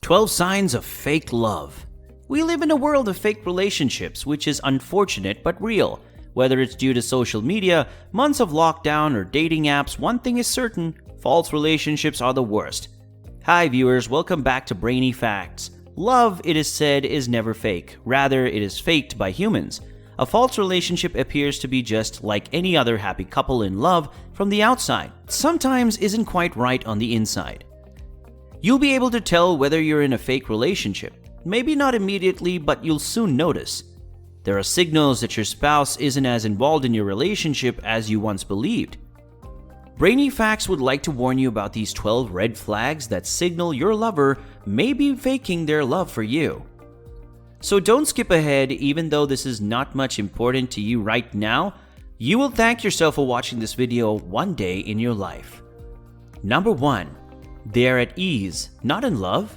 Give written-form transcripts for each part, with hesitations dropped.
12 Signs of Fake Love. We live in a world of fake relationships, which is unfortunate but real. Whether it's due to social media, months of lockdown, or dating apps, one thing is certain: false relationships are the worst. Hi viewers, welcome back to Brainy Facts. Love, it is said, is never fake. Rather, it is faked by humans. A false relationship appears to be just like any other happy couple in love from the outside. Sometimes isn't quite right on the inside. You'll be able to tell whether you're in a fake relationship. Maybe not immediately, but you'll soon notice. There are signals that your spouse isn't as involved in your relationship as you once believed. Brainy Facts would like to warn you about these 12 red flags that signal your lover may be faking their love for you. So don't skip ahead. Even though this is not much important to you right now, you will thank yourself for watching this video one day in your life. Number 1. They're at ease, not in love.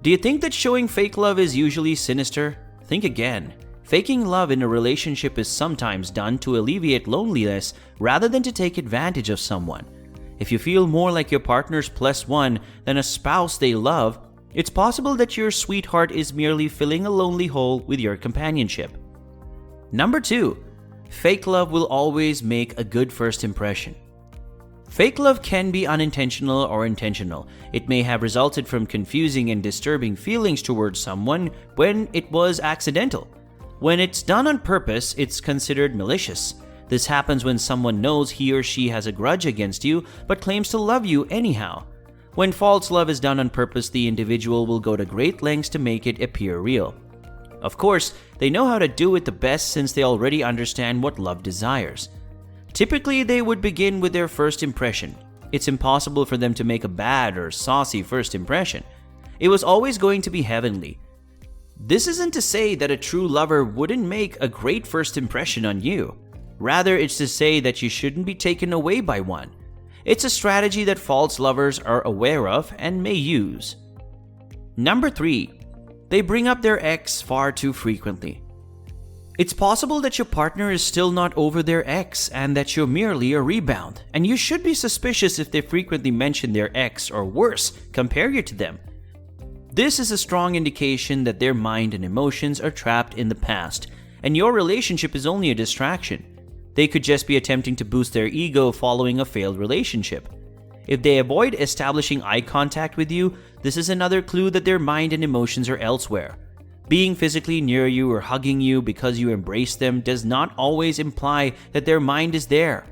Do you think that showing fake love is usually sinister? Think again. Faking love in a relationship is sometimes done to alleviate loneliness rather than to take advantage of someone. If you feel more like your partner's plus one than a spouse they love, it's possible that your sweetheart is merely filling a lonely hole with your companionship. Number 2. Fake love will always make a good first impression. Fake love can be unintentional or intentional. It may have resulted from confusing and disturbing feelings towards someone when it was accidental. When it's done on purpose, it's considered malicious. This happens when someone knows he or she has a grudge against you but claims to love you anyhow. When false love is done on purpose, the individual will go to great lengths to make it appear real. Of course, they know how to do it the best since they already understand what love desires. Typically, they would begin with their first impression. It's impossible for them to make a bad or saucy first impression. It was always going to be heavenly. This isn't to say that a true lover wouldn't make a great first impression on you. Rather, it's to say that you shouldn't be taken away by one. It's a strategy that false lovers are aware of and may use. Number 3. They bring up their ex far too frequently. It's possible that your partner is still not over their ex and that you're merely a rebound, and you should be suspicious if they frequently mention their ex or worse, compare you to them. This is a strong indication that their mind and emotions are trapped in the past, and your relationship is only a distraction. They could just be attempting to boost their ego following a failed relationship. If they avoid establishing eye contact with you, this is another clue that their mind and emotions are elsewhere. Being physically near you or hugging you because you embrace them does not always imply that their mind is there.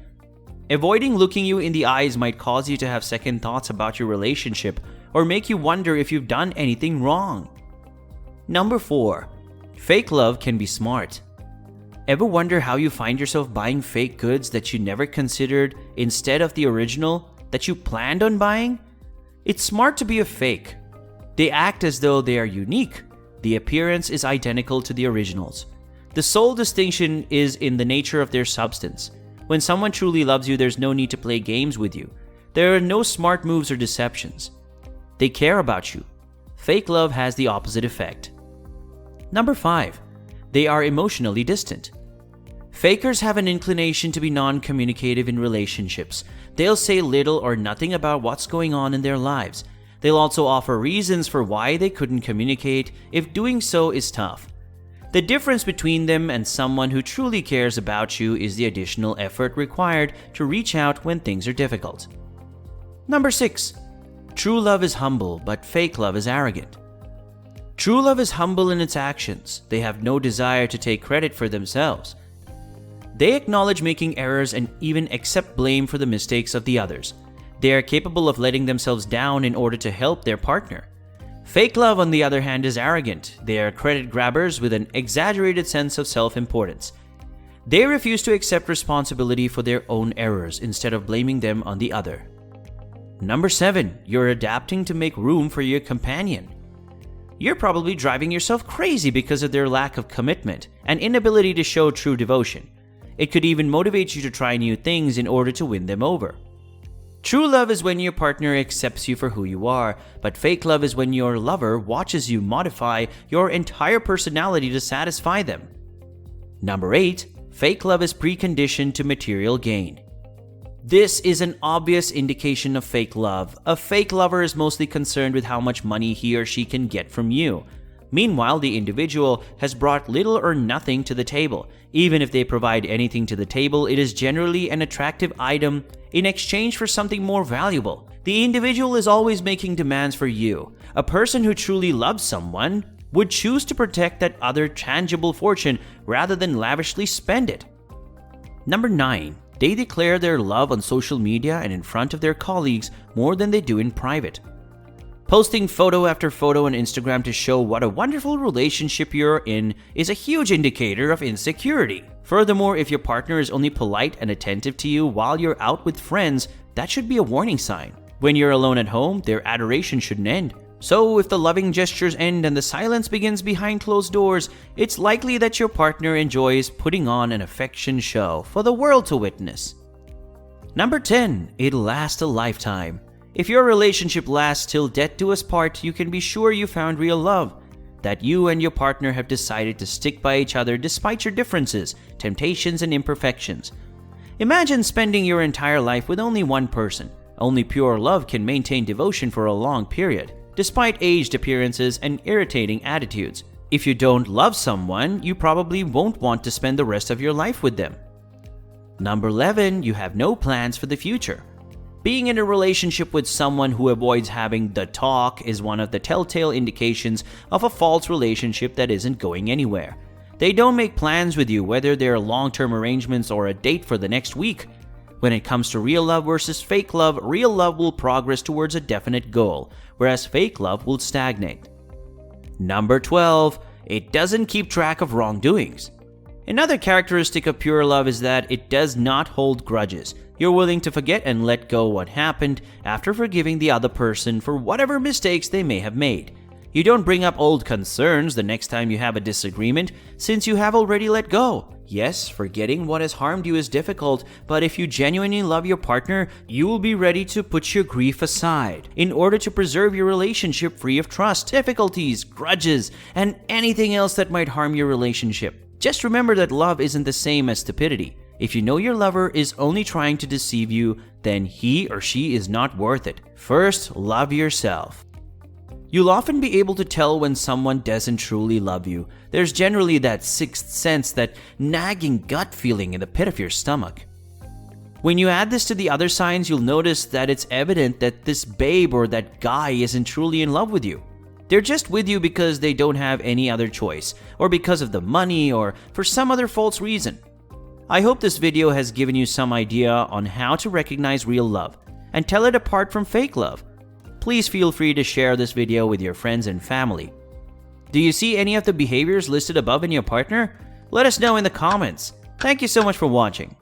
Avoiding looking you in the eyes might cause you to have second thoughts about your relationship or make you wonder if you've done anything wrong. Number 4. Fake love can be smart. Ever wonder how you find yourself buying fake goods that you never considered instead of the original that you planned on buying? It's smart to be a fake. They act as though they are unique. The appearance is identical to the originals. The sole distinction is in the nature of their substance. When someone truly loves you, there's no need to play games with you. There are no smart moves or deceptions. They care about you. Fake love has the opposite effect. Number 5. They are emotionally distant. Fakers have an inclination to be non-communicative in relationships. They'll say little or nothing about what's going on in their lives. They'll also offer reasons for why they couldn't communicate if doing so is tough. The difference between them and someone who truly cares about you is the additional effort required to reach out when things are difficult. Number 6. True love is humble, but fake love is arrogant. True love is humble in its actions. They have no desire to take credit for themselves. They acknowledge making errors and even accept blame for the mistakes of the others. They are capable of letting themselves down in order to help their partner. Fake love, on the other hand, is arrogant. They are credit grabbers with an exaggerated sense of self-importance. They refuse to accept responsibility for their own errors instead of blaming them on the other. Number 7. You're adapting to make room for your companion. You're probably driving yourself crazy because of their lack of commitment and inability to show true devotion. It could even motivate you to try new things in order to win them over. True love is when your partner accepts you for who you are, but fake love is when your lover watches you modify your entire personality to satisfy them. Number 8. Fake love is preconditioned to material gain. This is an obvious indication of fake love. A fake lover is mostly concerned with how much money he or she can get from you. Meanwhile, the individual has brought little or nothing to the table. Even if they provide anything to the table, it is generally an attractive item in exchange for something more valuable. The individual is always making demands for you. A person who truly loves someone would choose to protect that other tangible fortune rather than lavishly spend it. Number 9. They declare their love on social media and in front of their colleagues more than they do in private. Posting photo after photo on Instagram to show what a wonderful relationship you're in is a huge indicator of insecurity. Furthermore, if your partner is only polite and attentive to you while you're out with friends, that should be a warning sign. When you're alone at home, their adoration shouldn't end. So if the loving gestures end and the silence begins behind closed doors, it's likely that your partner enjoys putting on an affection show for the world to witness. Number 10. It'll last a lifetime. If your relationship lasts till death do us part, you can be sure you found real love. That you and your partner have decided to stick by each other despite your differences, temptations, and imperfections. Imagine spending your entire life with only one person. Only pure love can maintain devotion for a long period, despite aged appearances and irritating attitudes. If you don't love someone, you probably won't want to spend the rest of your life with them. Number 11. You have no plans for the future. Being in a relationship with someone who avoids having the talk is one of the telltale indications of a false relationship that isn't going anywhere. They don't make plans with you, whether they're long-term arrangements or a date for the next week. When it comes to real love versus fake love, real love will progress towards a definite goal, whereas fake love will stagnate. Number 12. It doesn't keep track of wrongdoings. Another characteristic of pure love is that it does not hold grudges. You're willing to forget and let go what happened after forgiving the other person for whatever mistakes they may have made. You don't bring up old concerns the next time you have a disagreement, since you have already let go. Yes, forgetting what has harmed you is difficult, but if you genuinely love your partner, you will be ready to put your grief aside in order to preserve your relationship free of trust, difficulties, grudges, and anything else that might harm your relationship. Just remember that love isn't the same as stupidity. If you know your lover is only trying to deceive you, then he or she is not worth it. First, love yourself. You'll often be able to tell when someone doesn't truly love you. There's generally that sixth sense, that nagging gut feeling in the pit of your stomach. When you add this to the other signs, you'll notice that it's evident that this babe or that guy isn't truly in love with you. They're just with you because they don't have any other choice, or because of the money, or for some other false reason. I hope this video has given you some idea on how to recognize real love and tell it apart from fake love. Please feel free to share this video with your friends and family. Do you see any of the behaviors listed above in your partner? Let us know in the comments. Thank you so much for watching.